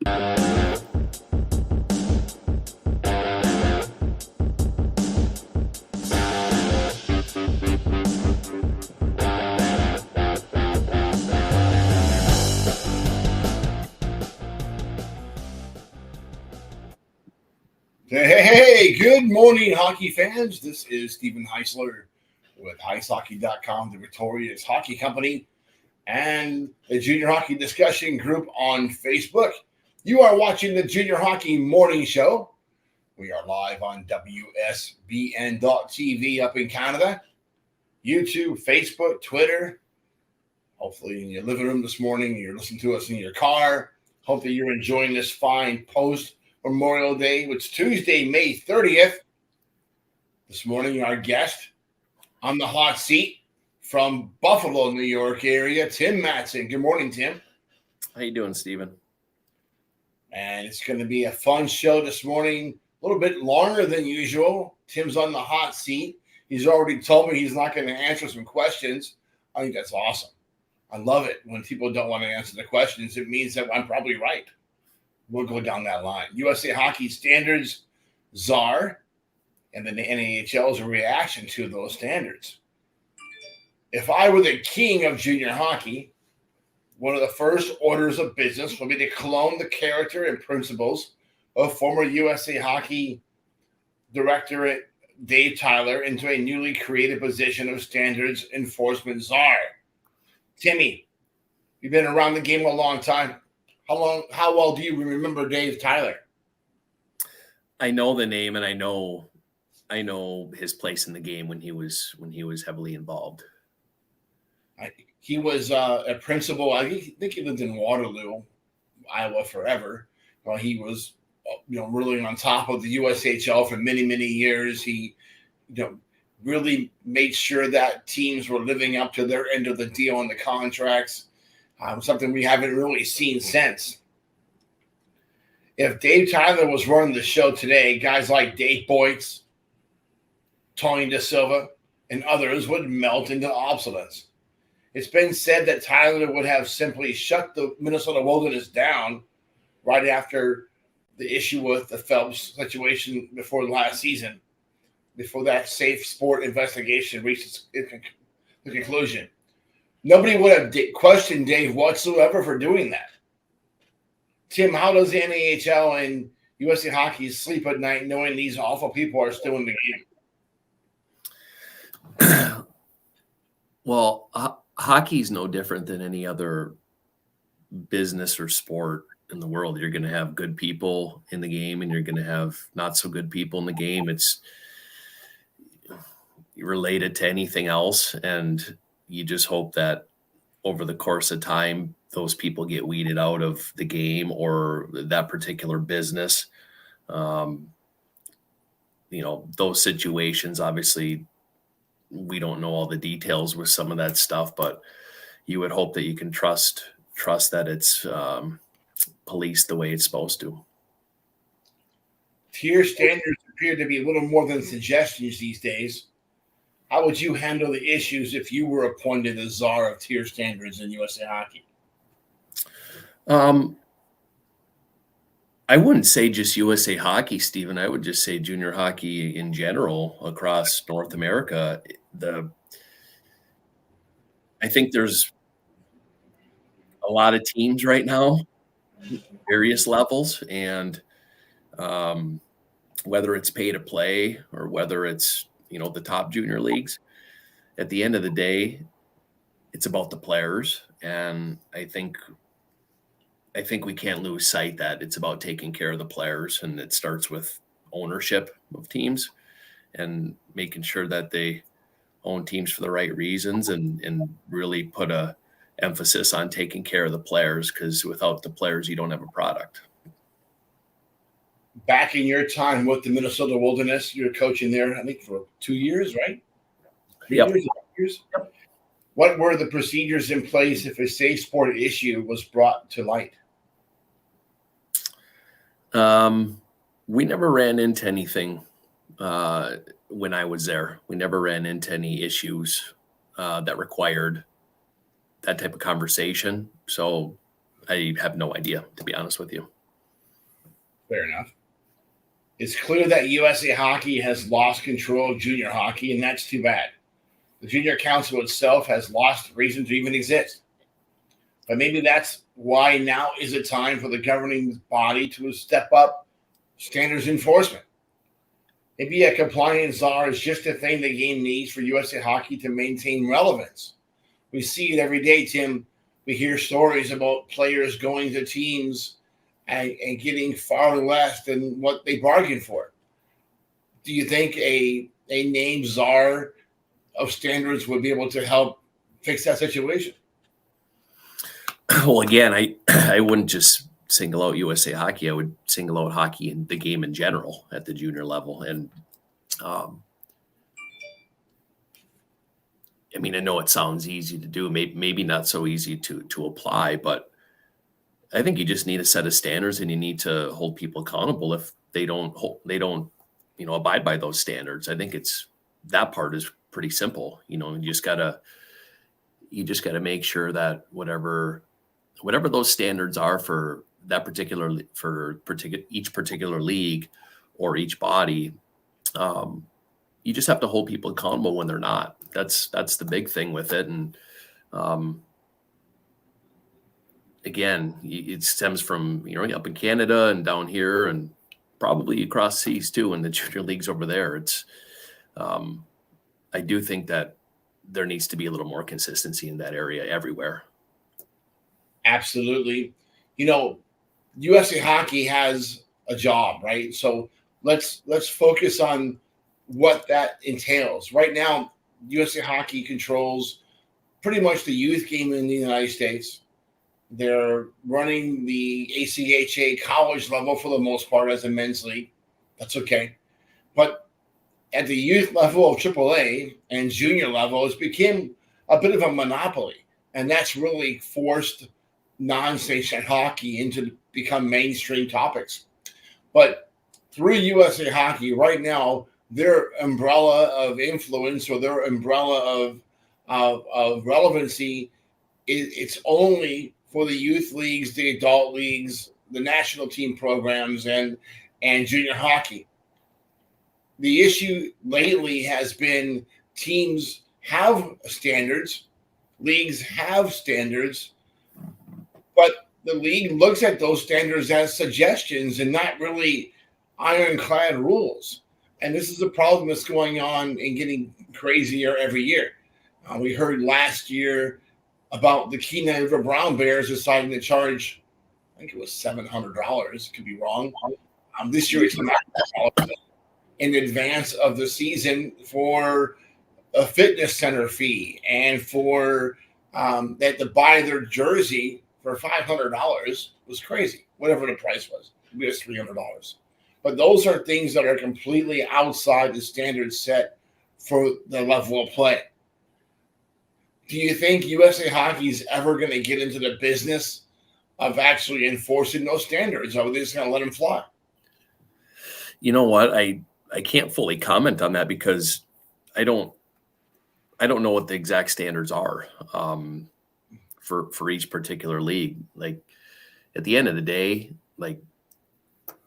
Hey, good morning, hockey fans. This is Stephen Heisler with HeisHockey.com, the Victoria's Hockey Company, and the Junior Hockey Discussion Group on Facebook. You are watching the Junior Hockey Morning Show. We are live on WSBN.TV up in Canada, YouTube, Facebook, Twitter. Hopefully in your living room this morning, you're listening to us in your car. Hopefully you're enjoying this fine post-Memorial Day, which is Tuesday, May 30th. This morning, our guest on the hot seat from Buffalo, New York area, Tim Madsen. Good morning, Tim. How you doing, Stephen? And it's going to be a fun show this morning, a little bit longer than usual. Tim's on the hot seat. He's already told me he's not going to answer some questions. I think that's awesome. I love it when people don't want to answer the questions. It means that I'm probably right. We'll go down that line. USA Hockey Standards, CZAR, and then the NAHL's reaction to those standards. If I were the king of junior hockey, one of the first orders of business would be to clone the character and principles of former USA Hockey director Dave Tyler into a newly created position of standards enforcement czar. Timmy, you've been around the game a long time. How well do you remember Dave Tyler? I know the name, and I know his place in the game when he was heavily involved. He was a principal. I think he lived in Waterloo, Iowa forever. He was, really on top of the USHL for many, many years. He, really made sure that teams were living up to their end of the deal on the contracts. Something we haven't really seen since. If Dave Tyler was running the show today, guys like Dave Boyce, Tony Da Silva, and others would melt into obsolescence. It's been said that Tyler would have simply shut the Minnesota Wilderness down right after the issue with the Phelps situation before last season, before that safe sport investigation reached the conclusion. Nobody would have questioned Dave whatsoever for doing that. Tim, how does the NAHL and USA Hockey sleep at night knowing these awful people are still in the game? Well, hockey's no different than any other business or sport in the world. You're going to have good people in the game, and you're going to have not so good people in the game. It's related to anything else, and you just hope that over the course of time, those people get weeded out of the game or that particular business. Those situations, obviously, we don't know all the details with some of that stuff, but you would hope that you can trust that it's policed the way it's supposed to. Tier standards appear to be a little more than suggestions these days. How would you handle the issues if you were appointed the czar of tier standards in USA Hockey? I wouldn't say just USA Hockey, Stephen. I would just say junior hockey in general across North America. I think there's a lot of teams right now, various levels, and whether it's pay to play or whether it's the top junior leagues, at the end of the day, it's about the players. And I think we can't lose sight that it's about taking care of the players, and it starts with ownership of teams and making sure that they own teams for the right reasons and really put a emphasis on taking care of the players, because without the players, you don't have a product. Back in your time with the Minnesota Wilderness, you were coaching there, I think, for 2 years, right? Yep. Years? Yep. What were the procedures in place if a safe sport issue was brought to light? We never ran into anything when I was there. We never ran into any issues that required that type of conversation. So I have no idea, to be honest with you. Fair enough. It's clear that USA Hockey has lost control of junior hockey, and that's too bad. The Junior Council itself has lost reason to even exist. But maybe that's why now is a time for the governing body to step up standards enforcement. Maybe a compliance czar is just a thing the game needs for USA Hockey to maintain relevance. We see it every day, Tim. We hear stories about players going to teams and getting far less than what they bargained for. Do you think a named czar of standards would be able to help fix that situation? Well, again, I wouldn't just single out USA Hockey. I would single out hockey and the game in general at the junior level. And I mean, I know it sounds easy to do, maybe not so easy to apply, but I think you just need a set of standards, and you need to hold people accountable if they don't abide by those standards. I think that part is pretty simple. You just gotta make sure that whatever those standards are for that each particular league or each body, you just have to hold people accountable when they're not. That's the big thing with it. And again, it stems from up in Canada and down here and probably across seas too in the junior leagues over there. It's I do think that there needs to be a little more consistency in that area everywhere. Absolutely. USA Hockey has a job, right? So let's focus on what that entails. Right now, USA Hockey controls pretty much the youth game in the United States. They're running the ACHA college level for the most part as a men's league. That's okay. But at the youth level of AAA and junior level, it's become a bit of a monopoly. And that's really forced non-state hockey into become mainstream topics. But through USA Hockey right now, their umbrella of influence or their umbrella of relevancy, it's only for the youth leagues, the adult leagues, the national team programs, and junior hockey. The issue lately has been teams have standards, leagues have standards, but the league looks at those standards as suggestions and not really ironclad rules. And this is a problem that's going on and getting crazier every year. We heard last year about the Kenai River Brown Bears deciding to charge, I think it was $700. Could be wrong. This year it's $900 in advance of the season for a fitness center fee and for that to buy their jersey for $500 was crazy. Whatever the price was, it was $300. But those are things that are completely outside the standards set for the level of play. Do you think USA Hockey is ever going to get into the business of actually enforcing those standards, or are they just going to let them fly? You know what? I can't fully comment on that because I don't know what the exact standards are for each particular league. Like at the end of the day, like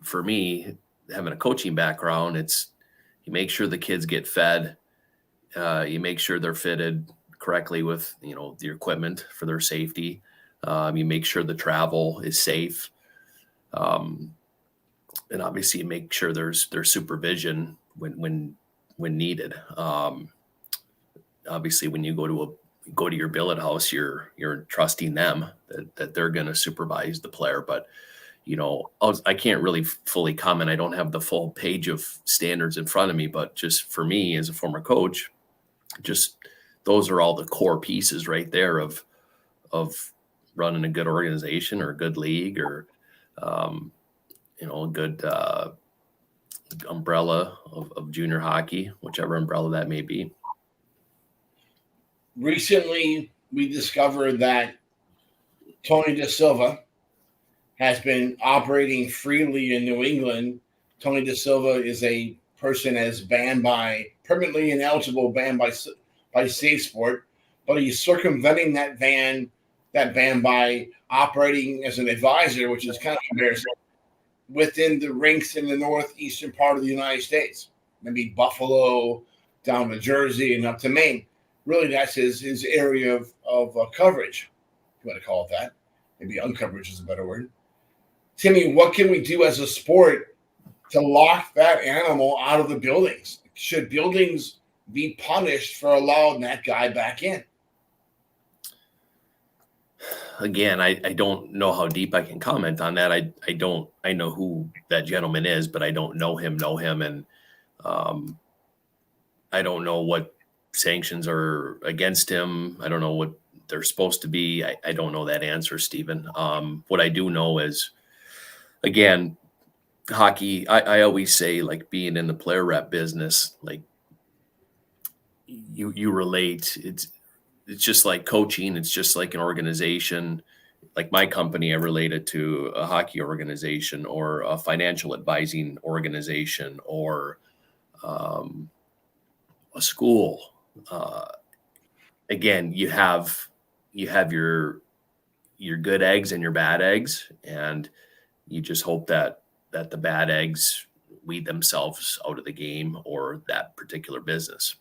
for me, having a coaching background, it's you make sure the kids get fed, you make sure they're fitted correctly with the equipment for their safety. You make sure the travel is safe, and obviously you make sure there's supervision when needed. Obviously, when you go to your billet house, you're trusting them that they're going to supervise the player. But I can't really fully comment. I don't have the full page of standards in front of me, but just for me as a former coach, just those are all the core pieces right there of running a good organization or a good league or, a good umbrella of junior hockey, whichever umbrella that may be. Recently, we discovered that Tony Da Silva has been operating freely in New England. Tony Da Silva is a person that's permanently ineligible, banned by Safe Sport, but he's circumventing that ban by operating as an advisor, which is kind of embarrassing. within the rinks in the northeastern part of the United States, maybe Buffalo down to Jersey and up to Maine. Really, that's his area of coverage, if you want to call it that. Maybe uncoverage is a better word. Timmy, what can we do as a sport to lock that animal out of the buildings? Should buildings be punished for allowing that guy back in? Again, I don't know how deep I can comment on that. I know who that gentleman is, but I don't know him, and I don't know what sanctions are against him. I don't know what they're supposed to be. I don't know that answer, Stephen. What I do know is, again, hockey, I always say, like, being in the player rep business, like, you relate. It's just like coaching. It's just like an organization. Like my company, I relate it to a hockey organization or a financial advising organization or a school. Again, you have your good eggs and your bad eggs, and you just hope that the bad eggs weed themselves out of the game or that particular business.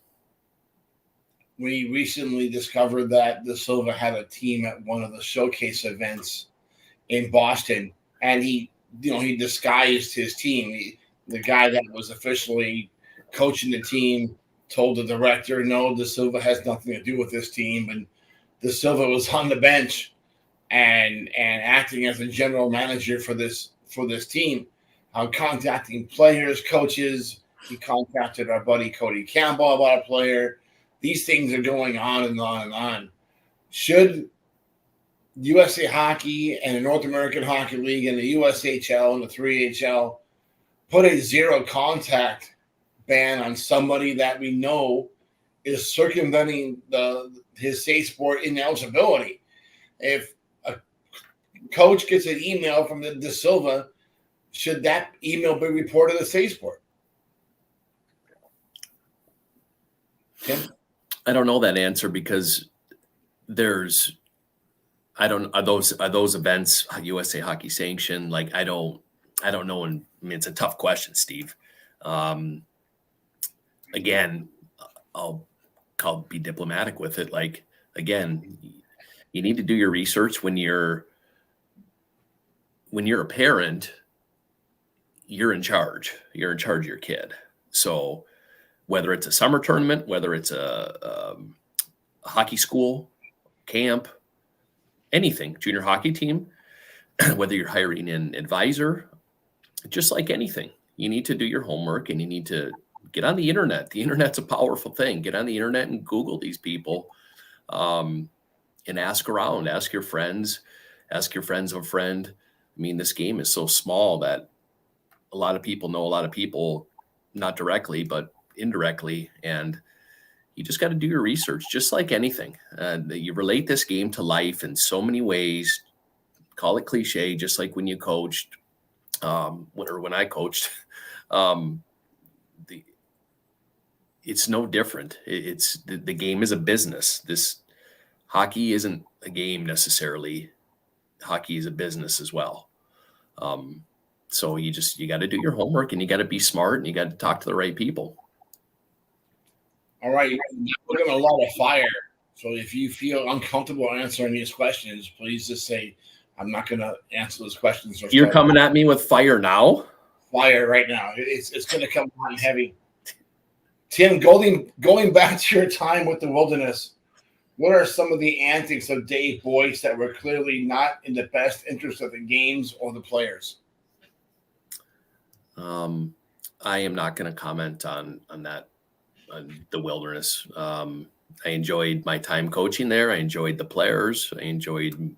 We recently discovered that the Silva had a team at one of the showcase events in Boston, and he disguised his team. The guy that was officially coaching the team told the director, "No, De Silva has nothing to do with this team." And De Silva was on the bench and acting as a general manager for this team, contacting players, coaches. He contacted our buddy Cody Campbell about a player. These things are going on and on and on. Should USA Hockey and the North American Hockey League and the USHL and the 3HL put a zero contact ban on somebody that we know is circumventing his safe sport ineligibility? If a coach gets an email from the De Silva, should that email be reported as safe sport? Tim? I don't know that answer because are those events USA Hockey sanctioned? Like, I don't know. And I mean, it's a tough question, Steve. Again, I'll be diplomatic with it. Like, again, you need to do your research when you're a parent. You're in charge. You're in charge of your kid. So whether it's a summer tournament, whether it's a hockey school, camp, anything, junior hockey team, whether you're hiring an advisor, just like anything, you need to do your homework and you need to get on the internet. The internet's a powerful thing. Get on the internet and Google these people and ask around, ask your friends of a friend. I mean, this game is so small that a lot of people know a lot of people, not directly, but indirectly. And you just got to do your research, just like anything. You relate this game to life in so many ways. Call it cliche, just like when you coached, when I coached. It's no different. It's the game is a business. This hockey isn't a game necessarily. Hockey is a business as well. So you got to do your homework and you got to be smart and you got to talk to the right people. All right, we're going to light a fire. So if you feel uncomfortable answering these questions, please just say, "I'm not going to answer those questions." You're coming at me with fire now? Fire right now. It's going to come hot and heavy. Tim, going back to your time with the Wilderness, what are some of the antics of Dave Boyce that were clearly not in the best interest of the games or the players? I am not going to comment on that, on the Wilderness. I enjoyed my time coaching there. I enjoyed the players. I enjoyed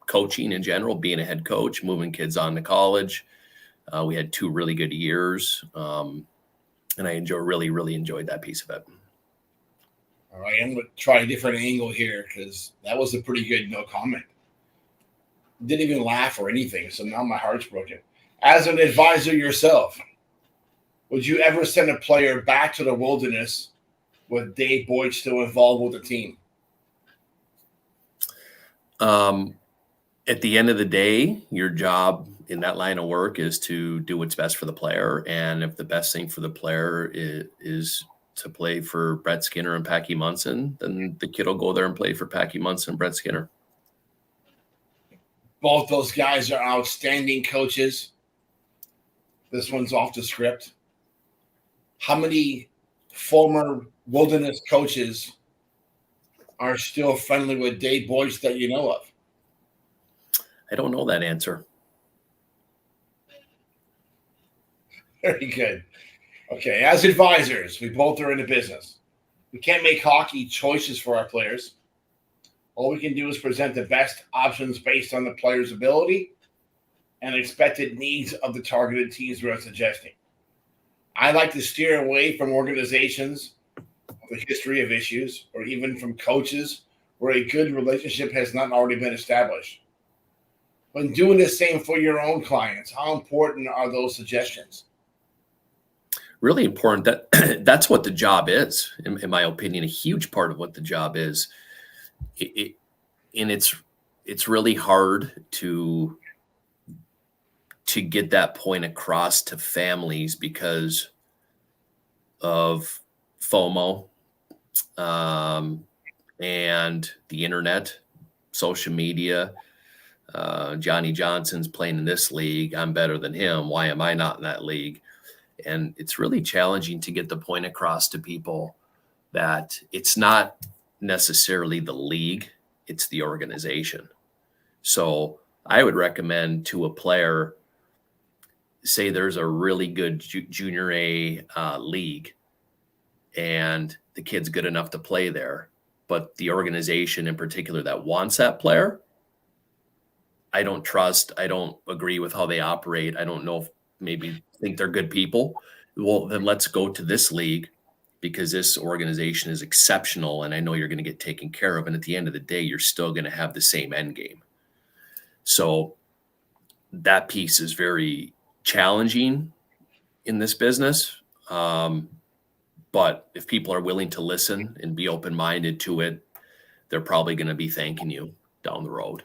coaching in general, being a head coach, moving kids on to college. We had 2 really good years. And I really enjoyed that piece of it. All right, I'm going to try a different angle here because that was a pretty good no comment. Didn't even laugh or anything, so now my heart's broken. As an advisor yourself, would you ever send a player back to the Wilderness with Dave Boyce still involved with the team? At the end of the day, your job in that line of work is to do what's best for the player. And if the best thing for the player is to play for Brett Skinner and Packy Munson, then the kid will go there and play for Packy Munson and Brett Skinner. Both those guys are outstanding coaches. This one's off the script. How many former Wilderness coaches are still friendly with Dave Boyce that you know of? I don't know that answer. Very good. Okay, as advisors, we both are in the business. We can't make hockey choices for our players. All we can do is present the best options based on the player's ability and expected needs of the targeted teams we're suggesting. I like to steer away from organizations with a history of issues, or even from coaches where a good relationship has not already been established. When doing the same for your own clients, how important are those suggestions? Really important. That's what the job is, in my opinion. A huge part of what the job is. And it's really hard to get that point across to families because of FOMO and the internet, social media. Johnny Johnson's playing in this league. I'm better than him. Why am I not in that league? And it's really challenging to get the point across to people that it's not necessarily the league, it's the organization. So I would recommend to a player, say there's a really good junior A league and the kid's good enough to play there, but the organization in particular that wants that player, I don't trust, I don't agree with how they operate. I don't know if maybe think they're good people. Well, then let's go to this league because this organization is exceptional and I know you're going to get taken care of. And at the end of the day, you're still going to have the same end game. So that piece is very challenging in this business. But if people are willing to listen and be open-minded to it, they're probably going to be thanking you down the road.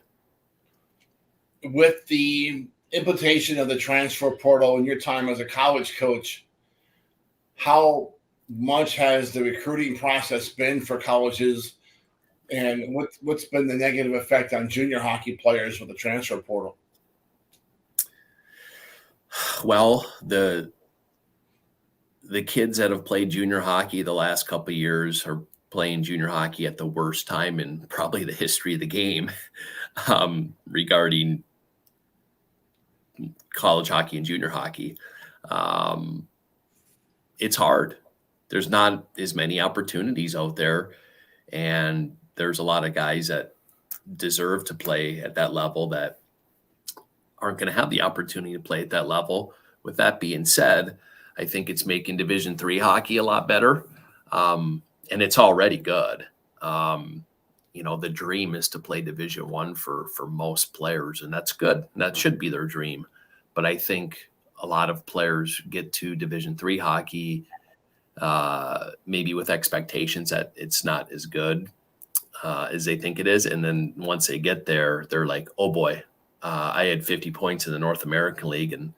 With the implication of the transfer portal in your time as a college coach, how much has the recruiting process been for colleges, and what's been the negative effect on junior hockey players with the transfer portal? Well, the kids that have played junior hockey the last couple of years are playing junior hockey at the worst time in probably the history of the game regarding college hockey and junior hockey. It's hard. There's not as many opportunities out there, and there's a lot of guys that deserve to play at that level that aren't going to have the opportunity to play at that level. With that being said, I think it's making Division III hockey a lot better, and it's already good. The dream is to play Division I for most players, and that's good. That should be their dream. But I think a lot of players get to Division III hockey maybe with expectations that it's not as good as they think it is. And then once they get there, they're like, oh boy, I had 50 points in the North American League and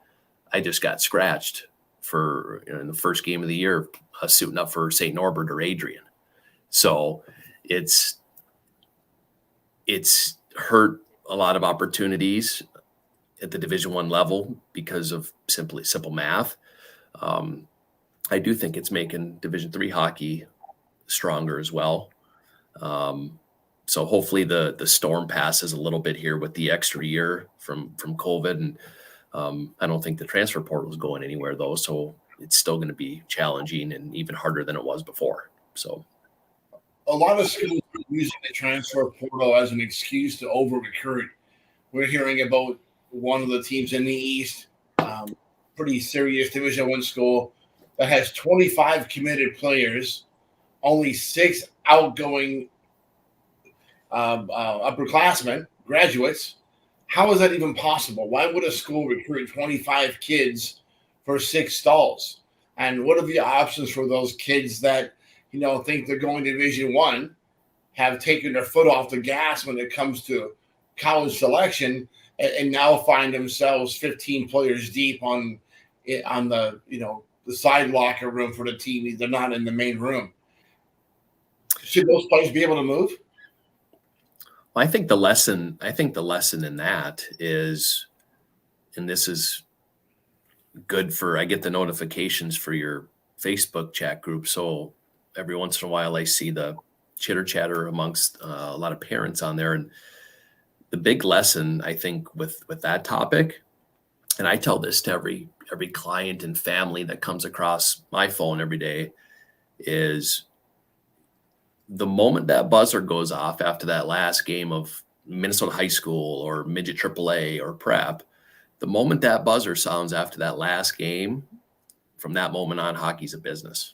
I just got scratched for in the first game of the year, suiting up for St. Norbert or Adrian. So it's hurt a lot of opportunities at the Division I level because of simple math. I do think it's making Division III hockey stronger as well. So hopefully the storm passes a little bit here with the extra year from COVID. And I don't think the transfer portal is going anywhere though. So it's still going to be challenging and even harder than it was before. So a lot of schools are using the transfer portal as an excuse to over-recruit. We're hearing about one of the teams in the East, pretty serious Division I school that has 25 committed players, only 6 outgoing upperclassmen, graduates. How is that even possible? Why would a school recruit 25 kids for 6 stalls? And what are the options for those kids that think they're going to Division I, have taken their foot off the gas when it comes to college selection, and now find themselves 15 players deep on the the side locker room for the team. They're not in the main room. Should those players be able to move? Well, I think the lesson in that is, and this is good for, I get the notifications for your Facebook chat group. So every once in a while I see the chitter chatter amongst a lot of parents on there. And the big lesson, I think, with that topic, and I tell this to every client and family that comes across my phone every day, is the moment that buzzer goes off after that last game of Minnesota high school or midget AAA or prep, the moment that buzzer sounds after that last game, from that moment on, hockey's a business.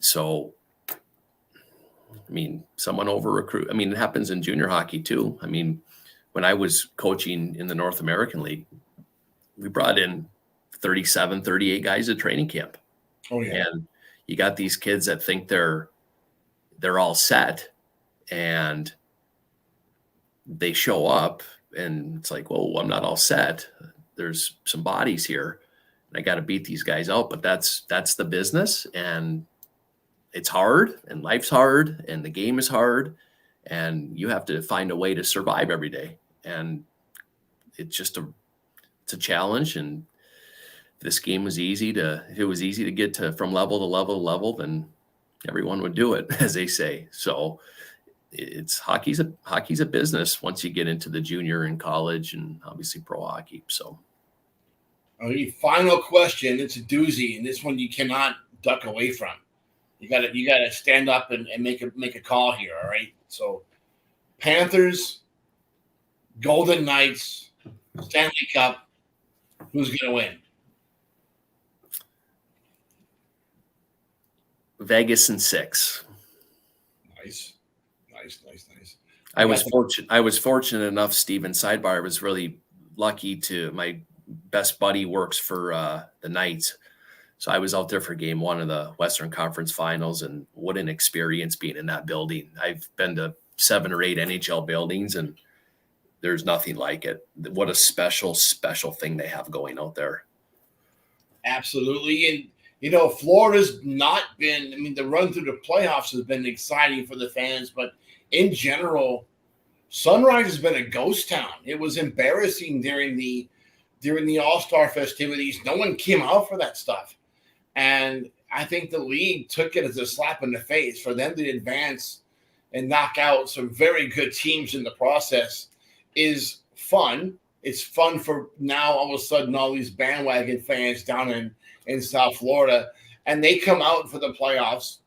So, I mean, someone over recruit. I mean, it happens in junior hockey too. I mean, when I was coaching in the North American League, we brought in 37, 38 guys at training camp. Oh, yeah. And you got these kids that think they're all set, and they show up and it's like, well, I'm not all set. There's some bodies here and I got to beat these guys out. But that's the business, and it's hard, and life's hard, and the game is hard, and you have to find a way to survive every day. And it's just it's a challenge. And if this game was if it was easy to get to from level to level to level, then everyone would do it, as they say. So it's hockey's a business once you get into the junior and college and obviously pro hockey. So, final question. It's a doozy, and this one you cannot duck away from. You got to stand up and make a call here. All right. So, Panthers, Golden Knights, Stanley Cup. Who's going to win? Vegas in 6. Nice. I was fortunate enough, Steven, sidebar, I was really lucky my best buddy works for the Knights. So I was out there for game 1 of the Western Conference Finals, and what an experience being in that building. I've been to 7 or 8 NHL buildings, and there's nothing like it. What a special thing they have going out there. Absolutely. And Florida's not been, the run through the playoffs has been exciting for the fans, but in general, Sunrise has been a ghost town. It was embarrassing during the All-Star festivities. No one came out for that stuff. And I think the league took it as a slap in the face for them to advance and knock out some very good teams in the process is fun. It's fun for now all of a sudden all these bandwagon fans down in South Florida, and they come out for the playoffs.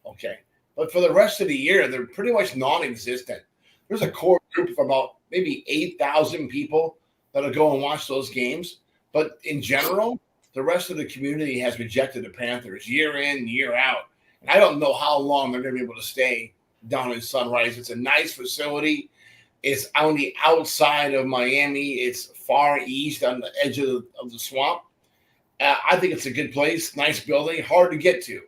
Okay. But for the rest of the year, they're pretty much non-existent. There's a core group of about maybe 8,000 people that'll go and watch those games. But in general, the rest of the community has rejected the Panthers year in, year out. And I don't know how long they're going to be able to stay down in Sunrise. It's a nice facility. It's on the outside of Miami. It's far east on the edge of the swamp. I think it's a good place, nice building, hard to get to.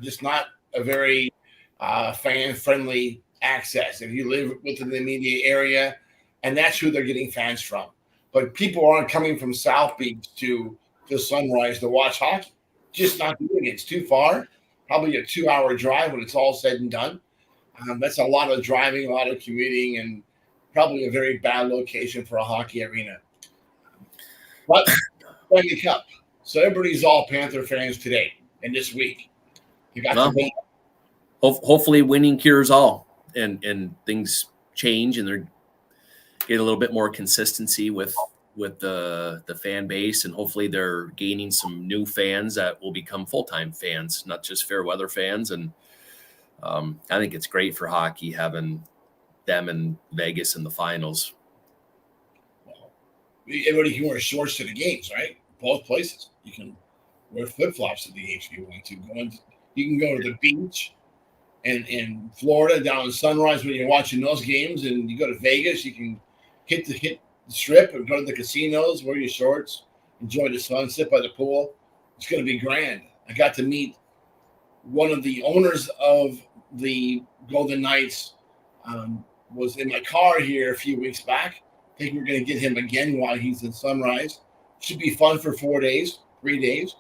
Just not a very fan-friendly access if you live within the immediate area, and that's who they're getting fans from. But people aren't coming from South Beach to Sunrise to watch hockey. Just not doing it. It's too far. Probably a 2-hour drive when it's all said and done. That's a lot of driving, a lot of commuting, and probably a very bad location for a hockey arena. But Stanley Cup. So everybody's all Panther fans today and this week. You got to win. Hopefully winning cures all, and things change, and they're get a little bit more consistency with the fan base, and hopefully they're gaining some new fans that will become full-time fans, not just fair weather fans. And I think it's great for hockey having them in Vegas in the finals. Well, everybody can wear shorts to the games, right? Both places. You can wear flip-flops to the games if you want to. You can go to the beach and in Florida down in Sunrise when you're watching those games, and you go to Vegas, you can hit the strip and go to the casinos, wear your shorts, enjoy the sun, sit by the pool. It's going to be grand. I got to meet one of the owners of the Golden Knights. Was in my car here a few weeks back. I think we're going to get him again while he's in Sunrise. Should be fun for 4 days, 3 days.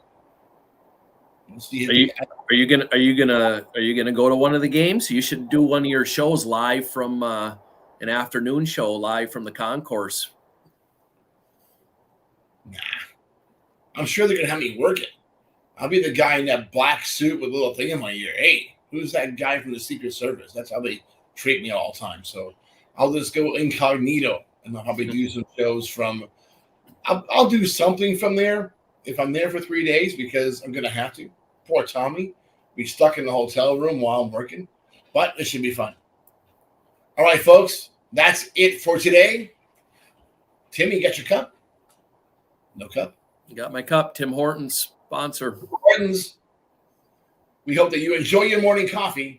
We'll see. Are you gonna go to one of the games? You should do one of your shows live from an afternoon show live from the concourse. Nah, I'm sure they're gonna have me work it. I'll be the guy in that black suit with a little thing in my ear. Hey, who's that guy from the Secret Service? That's how they treat me all the time. So I'll just go incognito and I'll probably do some shows from. I'll do something from there if I'm there for 3 days because I'm gonna have to. Poor Tommy, be stuck in the hotel room while I'm working, but it should be fun. All right, folks, that's it for today. Timmy, you got your cup? No cup? You got my cup, Tim Hortons sponsor. Hortons. We hope that you enjoy your morning coffee